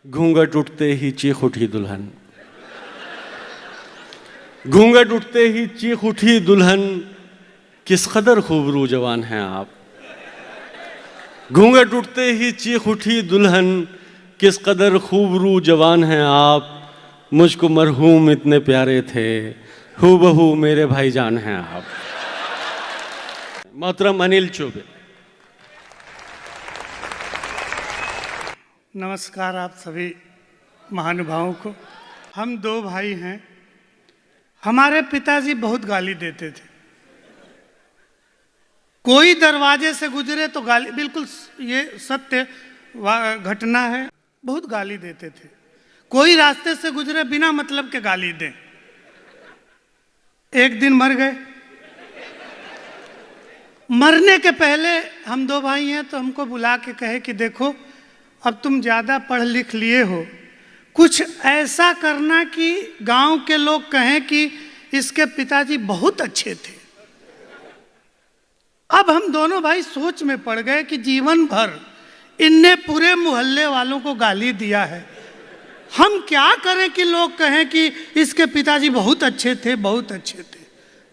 घूंघट उठते ही चीख उठी दुल्हन, घूंघट उठते ही चीख उठी दुल्हन, किस कदर खूबरू जवान हैं आप। घूंघट उठते ही चीख उठी दुल्हन, किस कदर खूबरू जवान हैं आप। मुझको मरहूम इतने प्यारे थे, हूबहू मेरे भाईजान हैं आप। मोहतरम अनिल चौबे। नमस्कार आप सभी महानुभावों को। हम दो भाई हैं। हमारे पिताजी बहुत गाली देते थे। कोई दरवाजे से गुजरे तो गाली, बिल्कुल ये सत्य घटना है, बहुत गाली देते थे। कोई रास्ते से गुजरे बिना मतलब के गाली दें। एक दिन मर गए। मरने के पहले, हम दो भाई हैं तो हमको बुला के कहे कि देखो अब तुम ज़्यादा पढ़ लिख लिए हो, कुछ ऐसा करना कि गांव के लोग कहें कि इसके पिताजी बहुत अच्छे थे। अब हम दोनों भाई सोच में पड़ गए कि जीवन भर इनने पूरे मोहल्ले वालों को गाली दिया है, हम क्या करें कि लोग कहें कि इसके पिताजी बहुत अच्छे थे, बहुत अच्छे थे।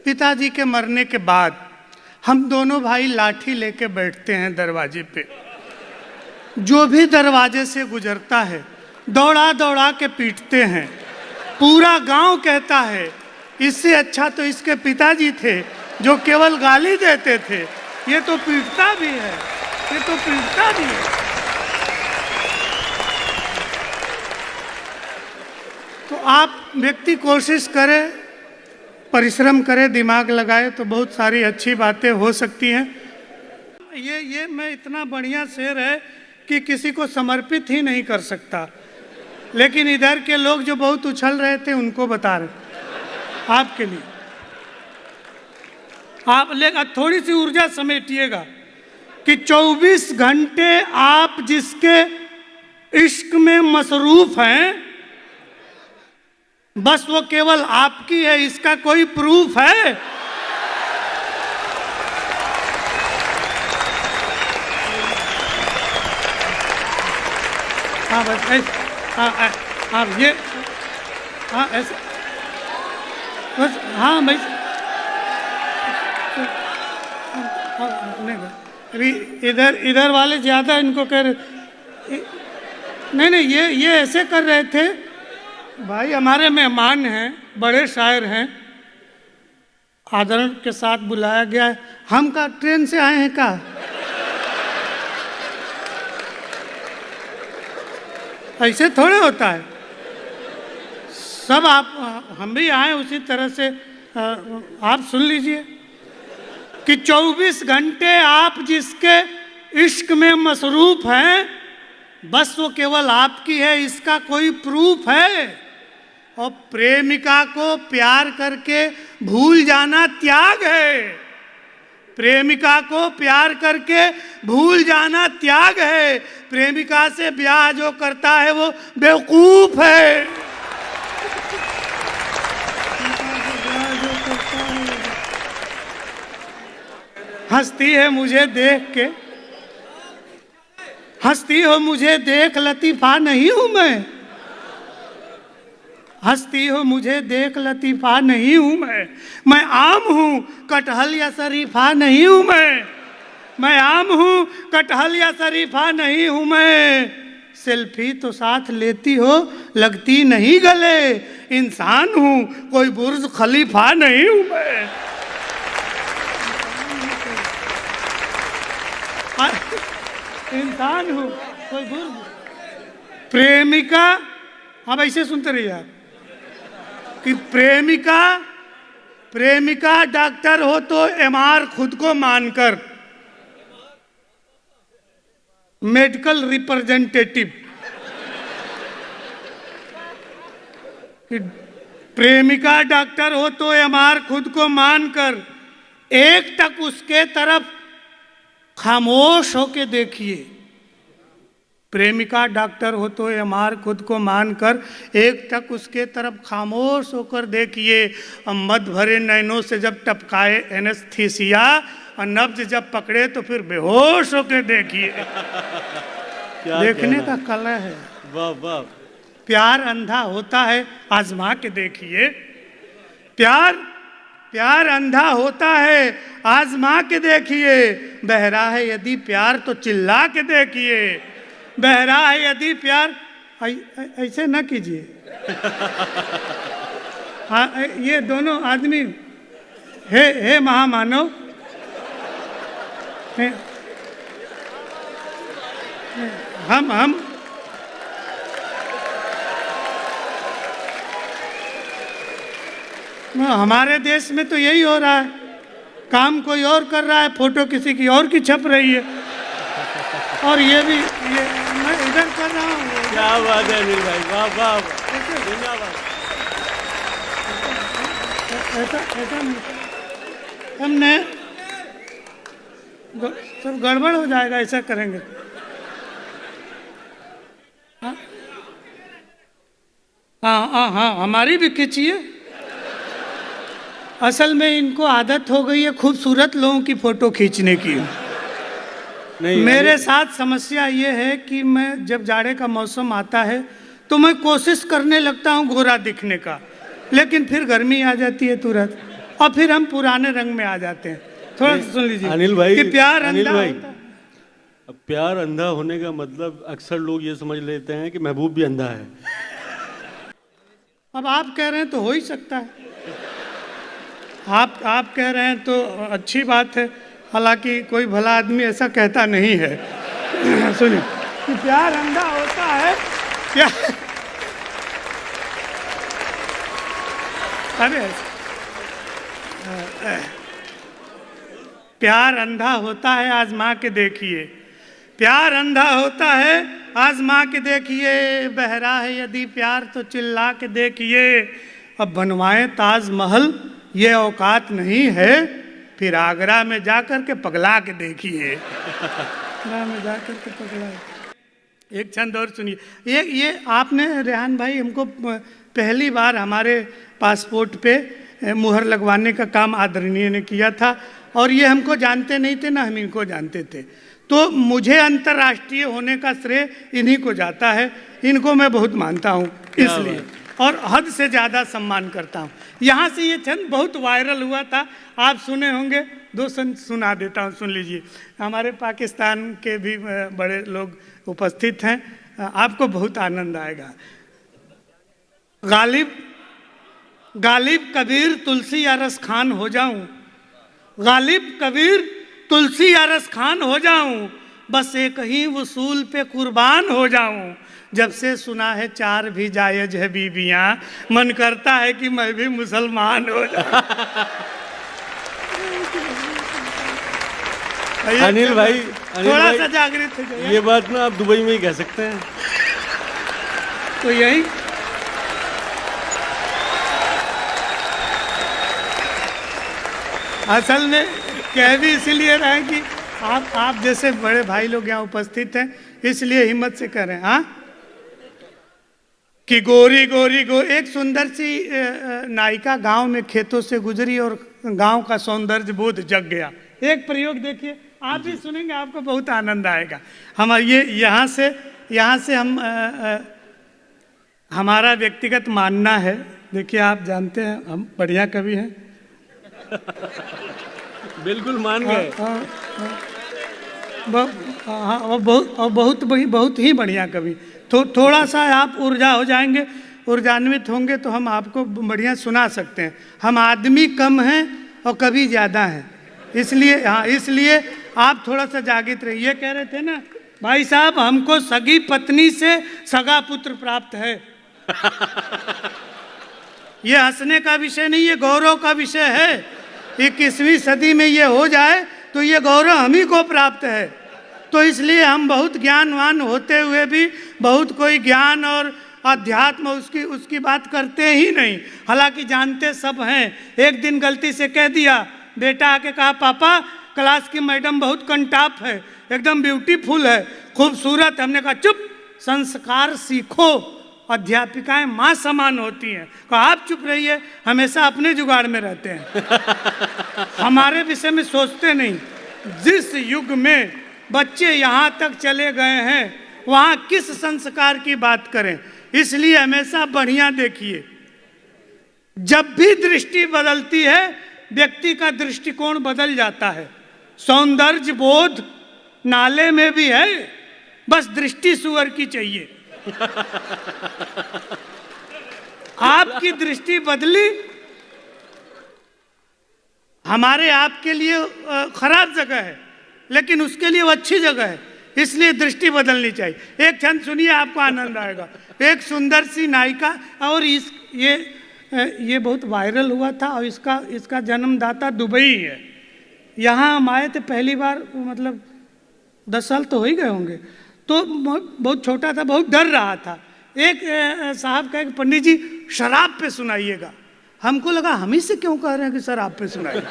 पिताजी के मरने के बाद हम दोनों भाई लाठी लेके बैठते हैं दरवाजे पे। जो भी दरवाजे से गुजरता है दौड़ा दौड़ा के पीटते हैं। पूरा गांव कहता है इससे अच्छा तो इसके पिताजी थे जो केवल गाली देते थे, ये तो पीटता भी है, ये तो पीटता भी है। तो आप व्यक्ति कोशिश करे, परिश्रम करे, दिमाग लगाए तो बहुत सारी अच्छी बातें हो सकती हैं। ये मैं इतना बढ़िया शेर है कि किसी को समर्पित ही नहीं कर सकता, लेकिन इधर के लोग जो बहुत उछल रहे थे उनको बता रहे आपके लिए। आप लेकिन थोड़ी सी ऊर्जा समेटिएगा कि 24 घंटे आप जिसके इश्क में मसरूफ हैं, बस वो केवल आपकी है, इसका कोई प्रूफ है? हाँ बस ऐसे, हाँ आप ये, हाँ ऐसे बस, हाँ भाई अभी इधर वाले ज़्यादा इनको कह रहे, नहीं ये ऐसे कर रहे थे। भाई हमारे मेहमान हैं, बड़े शायर हैं, आदर के साथ बुलाया गया है। हम का ट्रेन से आए हैं का? ऐसे थोड़े होता है। सब आप, हम भी आए उसी तरह से। आप सुन लीजिए कि 24 घंटे आप जिसके इश्क में मसरूफ हैं, बस वो केवल आपकी है, इसका कोई प्रूफ है? और प्रेमिका को प्यार करके भूल जाना त्याग है। प्रेमिका को प्यार करके भूल जाना त्याग है। प्रेमिका से ब्याह जो करता है वो बेवकूफ है। हंसती है मुझे देख के, हंसती हो मुझे देख, लतीफा नहीं हूं मैं। हंसती हो मुझे देख, लतीफा नहीं हूं मैं आम हूं, कटहल या शरीफा नहीं हूं मैं आम हूं, कटहल या शरीफा नहीं हूं मैं। सेल्फी तो साथ लेती हो, लगती नहीं गले, इंसान हूं, कोई बुर्ज खलीफा नहीं हूं मैं। इंसान हूं, कोई बुर्ज। प्रेमिका, अब ऐसे सुनते रहिए आप कि प्रेमिका डॉक्टर हो तो एमआर खुद को मानकर, मेडिकल रिप्रेजेंटेटिव। प्रेमिका डॉक्टर हो तो एमआर खुद को मानकर, एक टक उसके तरफ खामोश होके देखिए। प्रेमिका डॉक्टर हो तो एमआर खुद को मानकर, एक टक उसके तरफ खामोश होकर देखिए। मद भरे नैनों से जब टपकाए एनेस्थीसिया, और नब्ज जब पकड़े तो फिर बेहोश होकर देखिए। देखने का कला है। वाह वाह। प्यार अंधा होता है, आजमा के देखिए। प्यार प्यार अंधा होता है, आजमा के देखिए। बहरा है यदि प्यार तो चिल्ला के देखिए। बहरा है यदि प्यार, ऐसे ना कीजिए। हाँ, ये दोनों आदमी हे महामानव, हम हमारे देश में तो यही हो रहा है, काम कोई और कर रहा है, फोटो किसी की और की छप रही है, और ये मैं इधर कर रहा हूँ। क्या बात है अनिल भाई, वाह वाह, धन्यवाद। ऐसा नहीं, हमने सब गड़बड़ हो जाएगा ऐसा करेंगे। हाँ, हमारी भी खींचिए। असल में इनको आदत हो गई है खूबसूरत लोगों की फोटो खींचने की। नहीं, मेरे साथ समस्या ये है कि मैं जब जाड़े का मौसम आता है तो मैं कोशिश करने लगता हूँ गोरा दिखने का, लेकिन फिर गर्मी आ जाती है तुरंत, और फिर हम पुराने रंग में आ जाते हैं। थोड़ा सुन लीजिए अनिल भाई, कि प्यार अनिल अंधा भाई, होता है। अब प्यार अंधा होने का मतलब अक्सर लोग ये समझ लेते हैं कि महबूब भी अंधा है। अब आप कह रहे हैं तो हो ही सकता है, आप कह रहे हैं तो अच्छी बात है, हालांकि कोई भला आदमी ऐसा कहता नहीं है। सुनिए कि प्यार अंधा होता है, प्यार अंधा होता है, आजमा के देखिए। प्यार अंधा होता है, आजमा के देखिए। बहरा है यदि प्यार तो चिल्ला के देखिए। अब बनवाएं ताजमहल ये औकात नहीं है, फिर आगरा में जाकर के पगला के देखिए। आगरा में जाकर के पगला। एक छंद और सुनिए। ये आपने रेहान भाई हमको पहली बार हमारे पासपोर्ट पे मुहर लगवाने का काम आदरणीय ने किया था, और ये हमको जानते नहीं थे ना हम इनको जानते थे, तो मुझे अंतर्राष्ट्रीय होने का श्रेय इन्हीं को जाता है। इनको मैं बहुत मानता हूँ इसलिए, और हद से ज़्यादा सम्मान करता हूँ। यहाँ से ये छंद बहुत वायरल हुआ था, आप सुने होंगे, दो सुना देता हूँ, सुन लीजिए। हमारे पाकिस्तान के भी बड़े लोग उपस्थित हैं, आपको बहुत आनंद आएगा। गालिब कबीर तुलसी अरस खान हो जाऊं, गालिब कबीर तुलसी अरस खान हो जाऊं, बस एक ही वसूल पे कुर्बान हो जाऊं। जब से सुना है चार भी जायज है बीबियां, मन करता है कि मैं भी मुसलमान हो जाऊं। अनिल भाई, थोड़ा सा जागृत हो जाइए। ये बात ना आप दुबई में ही कह सकते हैं। तो यही असल में कह भी इसीलिए रहे कि आप जैसे बड़े भाई लोग यहाँ उपस्थित हैं, इसलिए हिम्मत से कह रहे हैं। हाँ, कि गोरी एक सुंदर सी नायिका गांव में खेतों से गुजरी और गांव का सौंदर्य बोध जग गया। एक प्रयोग देखिए, आप भी सुनेंगे, आपको बहुत आनंद आएगा। हम ये यहाँ से हम हमारा व्यक्तिगत मानना है। देखिए, आप जानते हैं हम बढ़िया कवि हैं। बिल्कुल मान गए। बहुत ही बढ़िया कवि। थोड़ा सा आप ऊर्जा हो जाएंगे, ऊर्जान्वित होंगे तो हम आपको बढ़िया सुना सकते हैं। हम आदमी कम हैं और कवि ज़्यादा हैं, इसलिए आप थोड़ा सा जागृत रहिए। ये कह रहे थे ना भाई साहब, हमको सगी पत्नी से सगा पुत्र प्राप्त है। ये हंसने का विषय नहीं, ये गौरव का विषय है। 21वीं सदी में ये हो जाए तो ये गौरव हम ही को प्राप्त है। तो इसलिए हम बहुत ज्ञानवान होते हुए भी बहुत कोई ज्ञान और अध्यात्म उसकी बात करते ही नहीं, हालांकि जानते सब हैं। एक दिन गलती से कह दिया, बेटा आके कहा पापा क्लास की मैडम बहुत कंटाप है, एकदम ब्यूटीफुल है, खूबसूरत। हमने कहा चुप, संस्कार सीखो, अध्यापिकाएं माँ समान होती हैं। कहा आप चुप रहिए, हमेशा अपने जुगाड़ में रहते हैं, हमारे विषय में सोचते नहीं। जिस युग में बच्चे यहाँ तक चले गए हैं वहाँ किस संस्कार की बात करें। इसलिए हमेशा बढ़िया देखिए। जब भी दृष्टि बदलती है व्यक्ति का दृष्टिकोण बदल जाता है। सौंदर्य बोध नाले में भी है, बस दृष्टि सुअर की चाहिए। आपकी दृष्टि बदली, हमारे आपके लिए खराब जगह है, लेकिन उसके लिए वो अच्छी जगह है, इसलिए दृष्टि बदलनी चाहिए। एक क्षण सुनिए, आपको आनंद आएगा। एक सुंदर सी नायिका, और ये बहुत वायरल हुआ था, और इसका जन्मदाता दुबई है। यहाँ हम आए थे पहली बार, मतलब 10 साल तो हो ही गए होंगे। तो बहुत छोटा था, बहुत डर रहा था। एक साहब कहे कि पंडित जी शराब पे सुनाइएगा। हमको लगा हम ही से क्यों कह रहे हैं कि शराब पे सुनाइए।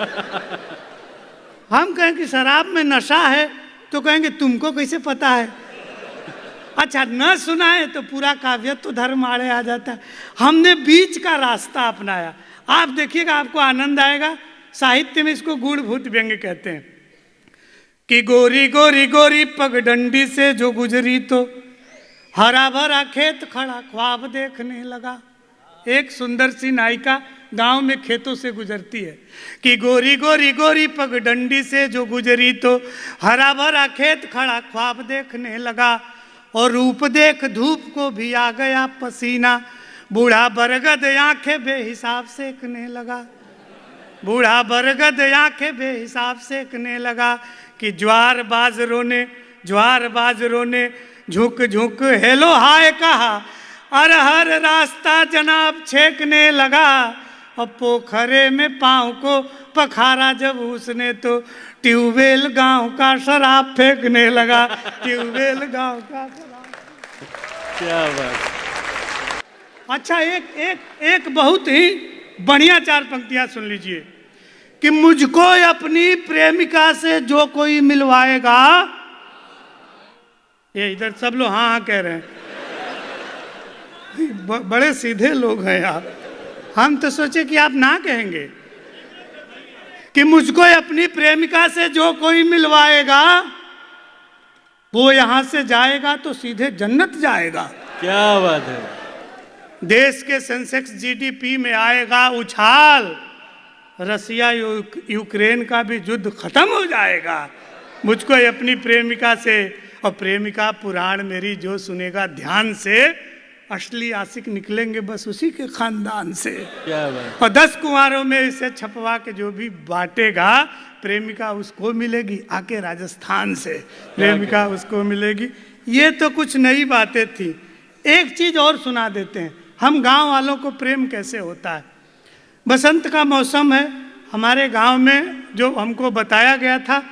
हम कहें कि शराब में नशा है, तो कहेंगे तुमको कैसे पता है। अच्छा, न सुनाए तो पूरा काव्यत्व धर्म आड़े आ जाता है। हमने बीच का रास्ता अपनाया। आप देखिएगा, आपको आनंद आएगा। साहित्य में इसको गूढ़भूत व्यंग कहते हैं कि गोरी गोरी गोरी पगडंडी से जो गुजरी तो हरा भरा खेत खड़ा ख्वाब देखने लगा। एक सुंदर सी नायिका गांव में खेतों से गुजरती है कि गोरी गोरी गोरी पगडंडी से जो गुजरी तो हरा भरा खेत खड़ा ख्वाब देखने लगा। और रूप देख धूप को भी आ गया पसीना, बूढ़ा बरगद आंखें बेहिसाब सेकने लगा। बूढ़ा बरगद आंखें बेहिसाब सेकने लगा कि ज्वार बाजरों ने झुक झुक हेलो हाय कहा, अरहर रास्ता जनाब छेकने लगा। और पोखरे में पाँव को पखारा जब उसने तो ट्यूबवेल गांव का शराब फेंकने लगा। ट्यूबवेल गांव का शराब। क्या बात। अच्छा, एक बहुत ही बढ़िया 4 पंक्तियां सुन लीजिए कि मुझको अपनी प्रेमिका से जो कोई मिलवाएगा। ये इधर सब लोग हाँ हाँ कह रहे हैं। बड़े सीधे लोग हैं आप। हम तो सोचे कि आप ना कहेंगे कि मुझको अपनी प्रेमिका से जो कोई मिलवाएगा वो यहां से जाएगा तो सीधे जन्नत जाएगा। क्या बात है। देश के सेंसेक्स जीडीपी में आएगा उछाल। रसिया यूक्रेन का भी युद्ध खत्म हो जाएगा मुझको अपनी प्रेमिका से। और प्रेमिका पुराण मेरी जो सुनेगा ध्यान से, असली आशिक निकलेंगे बस उसी के खानदान से। क्या बात। और 10 कुंवारों में इसे छपवा के जो भी बांटेगा, प्रेमिका उसको मिलेगी आके राजस्थान से। प्रेमिका उसको मिलेगी। ये तो कुछ नई बातें थी। एक चीज और सुना देते हैं, हम गांव वालों को प्रेम कैसे होता है। बसंत का मौसम है, हमारे गांव में जो हमको बताया गया था,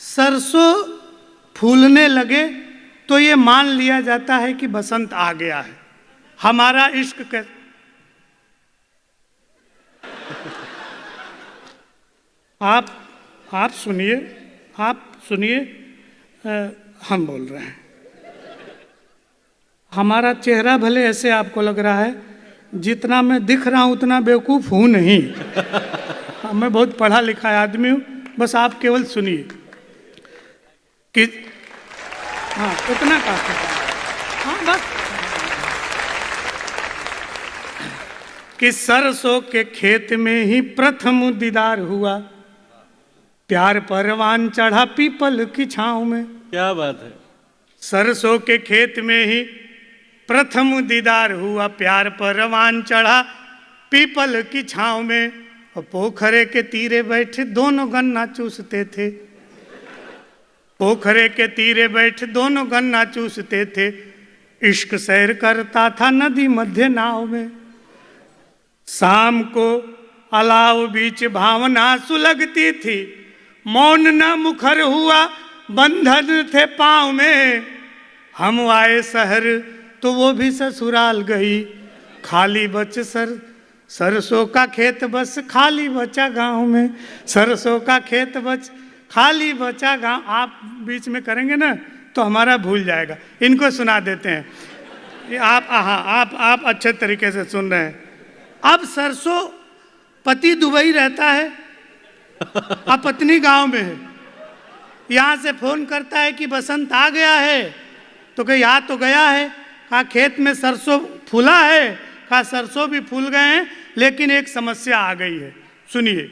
सरसों फूलने लगे तो ये मान लिया जाता है कि बसंत आ गया है। हमारा इश्क आप सुनिए, हम बोल रहे हैं। हमारा चेहरा भले ऐसे आपको लग रहा है, जितना मैं दिख रहा हूं उतना बेवकूफ़ हूं नहीं। मैं बहुत पढ़ा लिखा आदमी हूं, बस आप केवल सुनिए कि हाँ उतना काफी। हाँ बस कि सरसों के खेत में ही प्रथम दीदार हुआ, प्यार परवान चढ़ा पीपल की छांव में। क्या बात है। सरसों के खेत में ही प्रथम दीदार हुआ, प्यार परवान चढ़ा पीपल की छांव में। और पोखरे के तीरे बैठे दोनों गन्ना चूसते थे। पोखरे के तीरे बैठे दोनों गन्ना चूसते थे। इश्क सैर करता था नदी मध्य नाव में। शाम को अलाव बीच भावना सुलगती थी, मौन न मुखर हुआ बंधन थे पाँव में। हम आए शहर तो वो भी ससुराल गई, खाली बच सरसों का खेत बस खाली बचा गांव में। सरसों का खेत बच खाली बचा गांव। आप बीच में करेंगे ना तो हमारा भूल जाएगा। इनको सुना देते हैं। आप अच्छे तरीके से सुन रहे हैं। अब सरसों, पति दुबई रहता है, अब पत्नी गांव में है। यहाँ से फोन करता है कि बसंत आ गया है, तो कहीं आ तो गया है, कहा खेत में सरसों फूला है, कहा सरसों भी फूल गए हैं, लेकिन एक समस्या आ गई है। सुनिए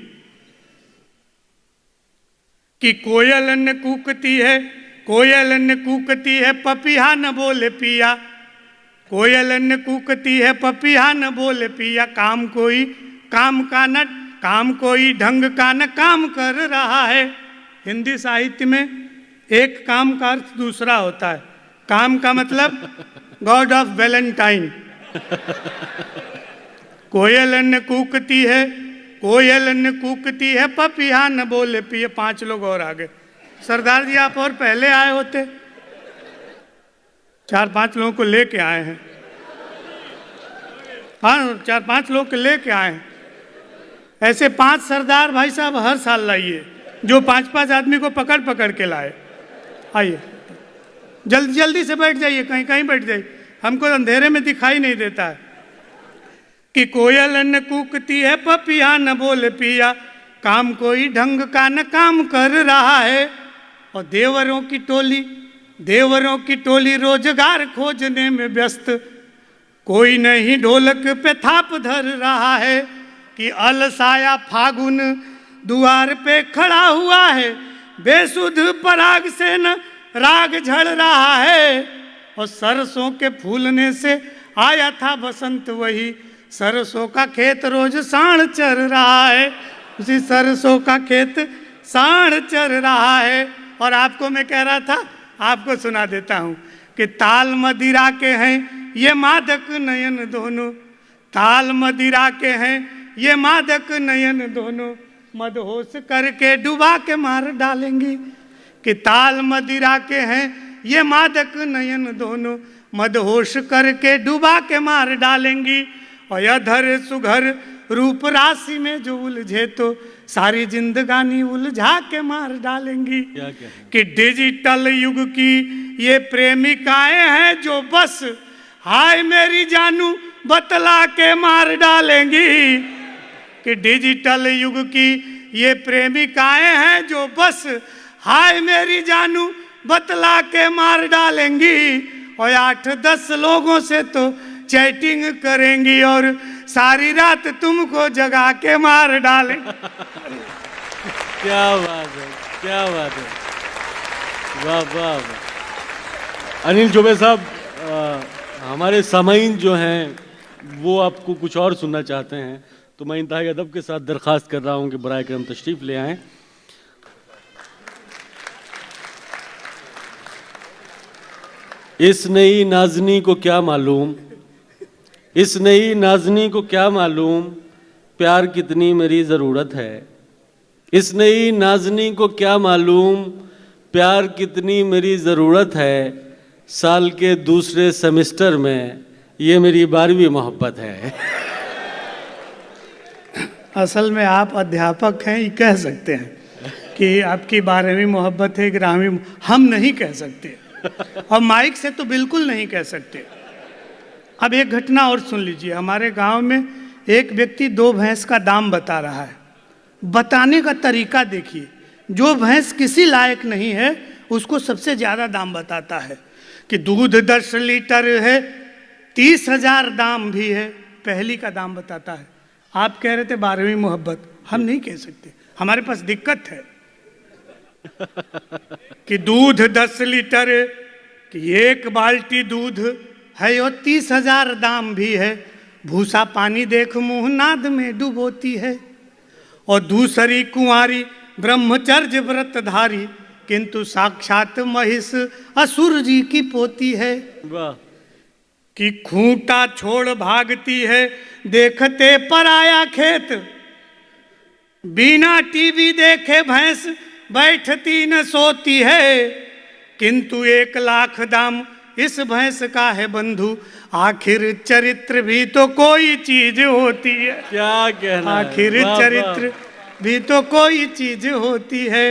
कि कोयल न कूकती है, कोयल न कूकती है, पपीहा न बोले पिया, कोयल न कूकती है, पपीहा न बोले पिया, काम कोई काम का न, काम कोई ढंग का न काम कर रहा है। हिंदी साहित्य में एक काम का अर्थ दूसरा होता है। काम का मतलब गॉड ऑफ वैलेंटाइन। कोयल न कूकती है, कोयल न कूकती है, पपीहा न बोले पिए। 5 लोग और आ गए। सरदार जी आप और पहले आए होते, 4-5 लोगों को लेके आए हैं। हाँ 4-5 लोग को लेके आए हैं। ऐसे 5 सरदार भाई साहब हर साल लाइए, जो 5-5 आदमी को पकड़ पकड़ के लाए। आइए जल्दी जल्दी से बैठ जाइए, कहीं कहीं बैठ जाइए, हमको अंधेरे में दिखाई नहीं देता है। कि कोयल न कूकती है, पपीहा न बोले पिया, काम कोई ढंग का न काम कर रहा है। और देवरों की टोली, देवरों की टोली रोजगार खोजने में व्यस्त, कोई नहीं ढोलक पे थाप धर रहा है। कि अलसाया फागुन द्वार पे खड़ा हुआ है, बेसुध पराग से न राग झड़ रहा है। और सरसों के फूलने से आया था बसंत, वही सरसों का खेत रोज साढ़ चर रहा है, उसी सरसों का खेत साढ़ चर रहा है। और आपको मैं कह रहा था, आपको सुना देता हूँ कि ताल मदिरा के हैं ये मादक नयन दोनों, ताल मदिरा के हैं ये मादक नयन दोनों, मदहोश करके डुबा के मार डालेंगी। कि ताल मदिरा के हैं ये मादक नयन दोनों, मदहोश करके डुबा के मार डालेंगी। और अधर सुघर रूप राशि में जो उलझे तो सारी जिंदगानी उलझा के मार डालेंगी। कि डिजिटल युग की ये प्रेमिकाएं हैं जो बस हाय मेरी जानू बतला के मार डालेंगी। कि डिजिटल युग की ये प्रेमिकाएं हैं जो बस हाय मेरी जानू बतला के मार डालेंगी। और 8-10 लोगों से तो चैटिंग करेंगी और सारी रात तुमको जगा के मार डालेंगी। क्या बात है, क्या बात है, वाह वाह वाह। अनिल चौबे साहब, हमारे सामाईन जो हैं वो आपको कुछ और सुनना चाहते हैं, तो मैं इंतहाई अदब के साथ दरख्वास्त कर रहा हूं कि बराए करम तशरीफ ले आएं। इस नई नाजनी को क्या मालूम, इस नई नाजनी को क्या मालूम, प्यार कितनी मेरी ज़रूरत है। इस नई नाजनी को क्या मालूम, प्यार कितनी मेरी ज़रूरत है। साल के दूसरे सेमेस्टर में ये मेरी 12वीं मोहब्बत है। असल में आप अध्यापक हैं, ये कह सकते हैं कि आपकी 12वीं मोहब्बत है, 11वीं हम नहीं कह सकते, और माइक से तो बिल्कुल नहीं कह सकते। अब एक घटना और सुन लीजिए। हमारे गांव में एक व्यक्ति 2 भैंस का दाम बता रहा है। बताने का तरीका देखिए, जो भैंस किसी लायक नहीं है उसको सबसे ज़्यादा दाम बताता है। कि दूध 10 लीटर है, 30,000 दाम भी है, पहली का दाम बताता है। आप कह रहे थे 12वीं मोहब्बत, हम नहीं कह सकते, हमारे पास दिक्कत है। कि दूध 10 लीटर, कि 1 बाल्टी दूध है और 30,000 दाम भी है, भूसा पानी देख मुँह नाद में डुबोती है। और दूसरी कुंवारी ब्रह्मचर्य व्रतधारी, किंतु साक्षात महिष असुर जी की पोती है। वाह। कि खूंटा छोड़ भागती है देखते पराया खेत, बिना टीवी देखे भैंस बैठती न सोती है। किंतु 1 लाख दाम इस भैंस का है बंधु, आखिर चरित्र भी तो कोई चीज होती है। क्या कहना, आखिर चरित्र भी तो कोई चीज होती है।